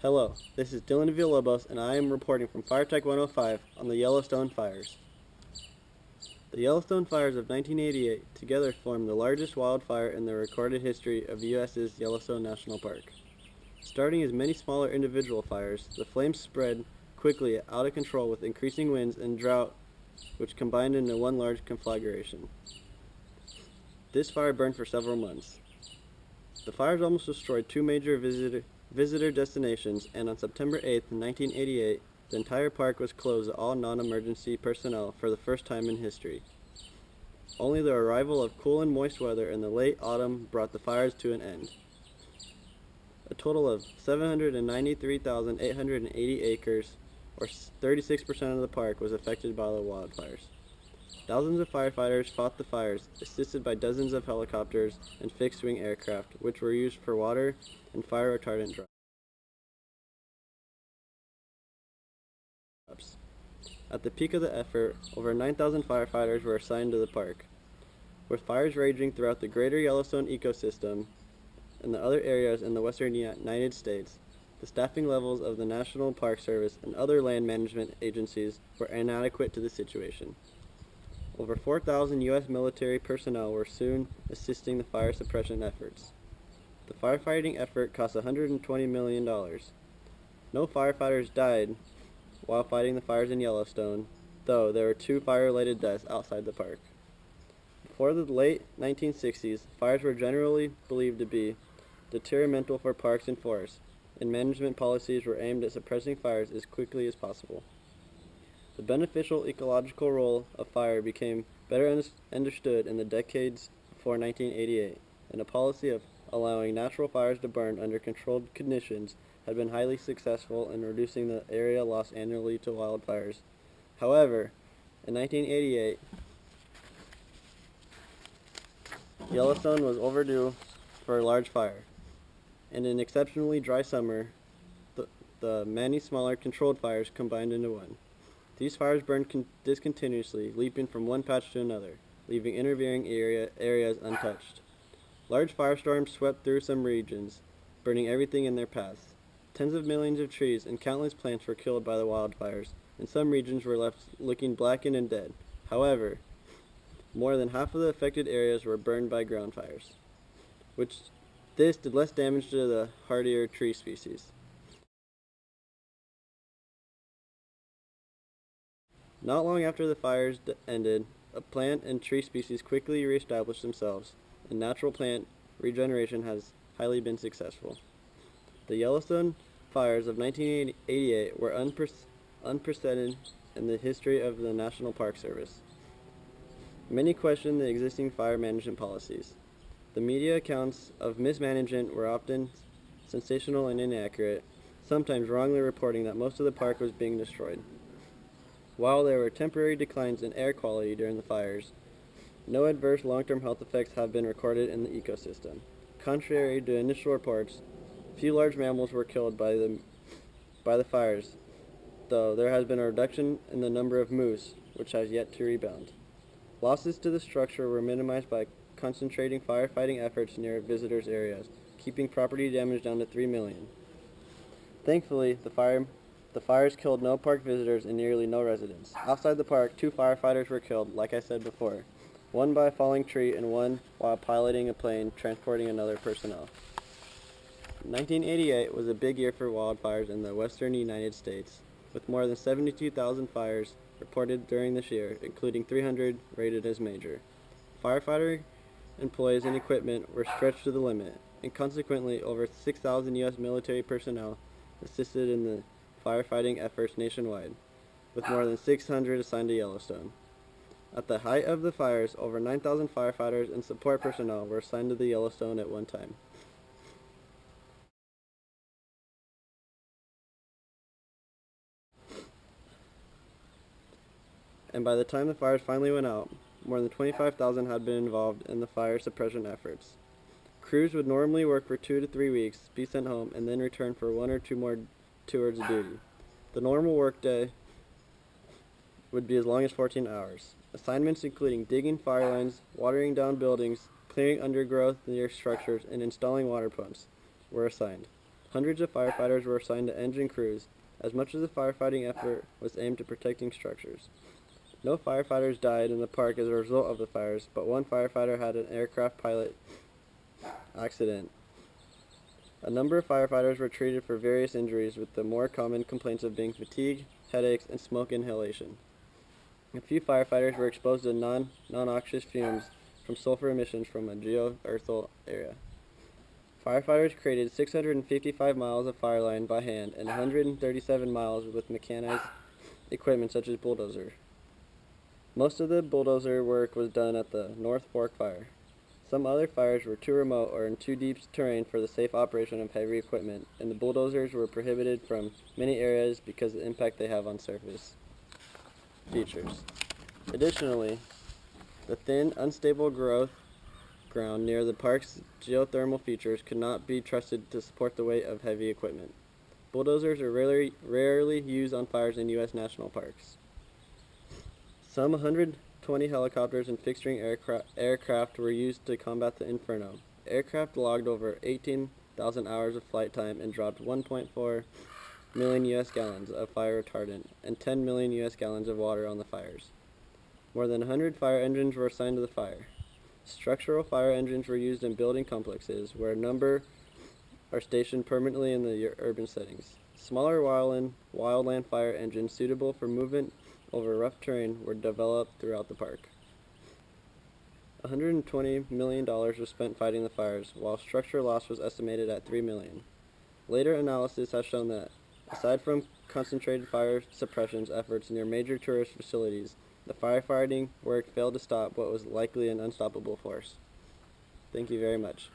Hello, this is Dylan Villalobos, and I am reporting from firetech105 on the Yellowstone fires. The Yellowstone fires of 1988 together formed the largest wildfire in the recorded history of the U.S.'s Yellowstone National Park. Starting as many smaller individual fires, the flames spread quickly out of control with increasing winds and drought, which combined into one large conflagration. This fire burned for several months. The fires almost destroyed two major visitor destinations, and on September 8, 1988, the entire park was closed to all non-emergency personnel for the first time in history. Only the arrival of cool and moist weather in the late autumn brought the fires to an end. A total of 793,880 acres, or 36% of the park, was affected by the wildfires. Thousands of firefighters fought the fires, assisted by dozens of helicopters and fixed-wing aircraft, which were used for water and fire-retardant drops. At the peak of the effort, over 9,000 firefighters were assigned to the park. With fires raging throughout the greater Yellowstone ecosystem and the other areas in the western United States, the staffing levels of the National Park Service and other land management agencies were inadequate to the situation. Over 4,000 U.S. military personnel were soon assisting the fire suppression efforts. The firefighting effort cost $120 million. No firefighters died while fighting the fires in Yellowstone, though there were two fire-related deaths outside the park. Before the late 1960s, fires were generally believed to be detrimental for parks and forests, and management policies were aimed at suppressing fires as quickly as possible. The beneficial ecological role of fire became better understood in the decades before 1988, and a policy of allowing natural fires to burn under controlled conditions had been highly successful in reducing the area lost annually to wildfires. However, in 1988, Yellowstone was overdue for a large fire. In an exceptionally dry summer, the many smaller controlled fires combined into one. These fires burned discontinuously, leaping from one patch to another, leaving intervening areas untouched. Large firestorms swept through some regions, burning everything in their paths. Tens of millions of trees and countless plants were killed by the wildfires, and some regions were left looking blackened and dead. However, more than half of the affected areas were burned by ground fires, this did less damage to the hardier tree species. Not long after the fires ended, a plant and tree species quickly reestablished themselves, and natural plant regeneration has highly been successful. The Yellowstone fires of 1988 were unprecedented in the history of the National Park Service. Many questioned the existing fire management policies. The media accounts of mismanagement were often sensational and inaccurate, sometimes wrongly reporting that most of the park was being destroyed. While there were temporary declines in air quality during the fires, no adverse long-term health effects have been recorded in the ecosystem. Contrary to initial reports, few large mammals were killed by the fires, though there has been a reduction in the number of moose, which has yet to rebound. Losses to the structure were minimized by concentrating firefighting efforts near visitors' areas, keeping property damage down to $3 million. Thankfully, the fires killed no park visitors and nearly no residents. Outside the park, 2 firefighters were killed, like I said before, one by a falling tree and one while piloting a plane transporting another personnel. 1988 was a big year for wildfires in the western United States, with more than 72,000 fires reported during this year, including 300 rated as major. Firefighter employees and equipment were stretched to the limit, and consequently over 6,000 U.S. military personnel assisted in the firefighting efforts nationwide, with more than 600 assigned to Yellowstone. At the height of the fires, over 9,000 firefighters and support personnel were assigned to the Yellowstone at one time. And by the time the fires finally went out, more than 25,000 had been involved in the fire suppression efforts. Crews would normally work for 2 to 3 weeks, be sent home, and then return for 1 or 2 more tours of duty. The normal workday would be as long as 14 hours. Assignments including digging fire lines, watering down buildings, clearing undergrowth near structures, and installing water pumps were assigned. Hundreds of firefighters were assigned to engine crews, as much of the firefighting effort was aimed at protecting structures. No firefighters died in the park as a result of the fires, but one firefighter had an aircraft pilot accident. A number of firefighters were treated for various injuries, with the more common complaints of being fatigue, headaches, and smoke inhalation. A few firefighters were exposed to non-noxious fumes from sulfur emissions from a geothermal area. Firefighters created 655 miles of fire line by hand and 137 miles with mechanized equipment such as bulldozers. Most of the bulldozer work was done at the North Fork fire. Some other fires were too remote or in too deep terrain for the safe operation of heavy equipment, and the bulldozers were prohibited from many areas because of the impact they have on surface features. Additionally, the thin, unstable ground near the park's geothermal features could not be trusted to support the weight of heavy equipment. Bulldozers are rarely used on fires in U.S. national parks. Some 120 helicopters and fixed-wing aircraft were used to combat the inferno. Aircraft logged over 18,000 hours of flight time and dropped 1.4 million U.S. gallons of fire retardant and 10 million U.S. gallons of water on the fires. More than 100 fire engines were assigned to the fire. Structural fire engines were used in building complexes, where a number are stationed permanently in the urban settings. Smaller wildland fire engines suitable for movement over rough terrain were developed throughout the park. $120 million was spent fighting the fires, while structural loss was estimated at $3 million. Later analysis has shown that, aside from concentrated fire suppression efforts near major tourist facilities, the firefighting work failed to stop what was likely an unstoppable force. Thank you very much.